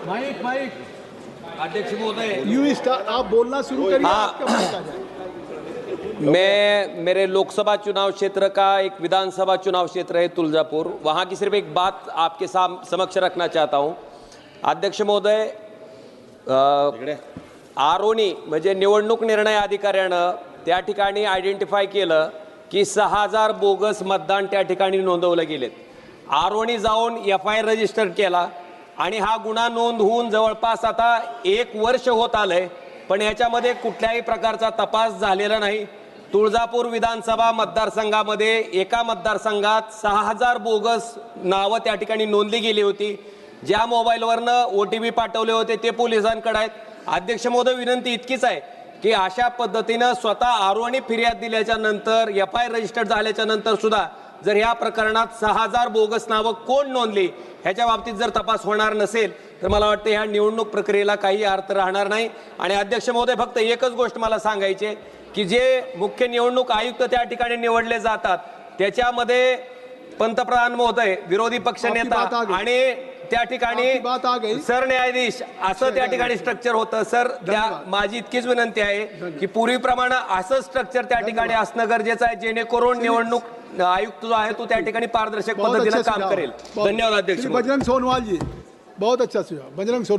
Mic mic अध्यक्ष महोदय, you start, आप बोलना शुरू करिए। हाँ। आपका माइक आ जाए। मैं मेरे लोकसभा चुनाव क्षेत्र का एक विधानसभा चुनाव क्षेत्र है तुलजापुर, वहाँ की सिर्फ एक बात आपके समक्ष रखना चाहता हूँ। अध्यक्ष महोदय, आरोनी म्हणजे निवडणूक निर्णय अधिकाऱ्यानं त्या ठिकाणी आयडेंटिफाय केलं की 6000 बोगस मतदान त्या ठिकाणी नोंदवलं गेलेत। आरोनी जाऊन FIR रजिस्टर केला आणि हा गुन्हा नोंद होऊन जवळपास आता 1 वर्ष होत आलंय, पण याच्यामध्ये कुठल्याही प्रकारचा तपास झालेला नाही। तुळजापूर विधानसभा मतदारसंघामध्ये एका मतदारसंघात 6000 बोगस नावं त्या ठिकाणी नोंदली गेली होती। ज्या मोबाईलवरनं OTP पाठवले होते ते पोलिसांकडे आहेत। अध्यक्ष महोदय, विनंती इतकीच आहे की अशा पद्धतीनं स्वतः आरोनी फिर्याद दिल्याच्या नंतर FIR रजिस्टर्ड झाल्याच्या नंतर सुद्धा जर या प्रकरणात 6000 बोगस नावं कोण नोंदली ह्याच्या बाबतीत जर तपास होणार नसेल तर मला वाटतं ह्या निवडणूक प्रक्रियेला काही अर्थ राहणार नाही। आणि अध्यक्ष महोदय, फक्त एकच गोष्ट मला सांगायची आहे की जे मुख्य निवडणूक आयुक्त त्या ठिकाणी निवडले जातात त्याच्यामध्ये पंतप्रधान महोदय, विरोधी पक्षनेता आणि त्या ठिकाणी सरन्यायाधीश असं त्या ठिकाणी स्ट्रक्चर होतं। सर, माझी इतकीच विनंती आहे की पूर्वीप्रमाणे असं स्ट्रक्चर त्या ठिकाणी असणं गरजेचं आहे जेणेकरून निवडणूक आयुक्त जो आहे तो त्या ठिकाणी पारदर्शक पद्धतीने काम करेल। धन्यवाद अध्यक्ष। बजरंग सोनवाल जी, बहुत अच्छा सुझाव। बजरंग सोनवाल।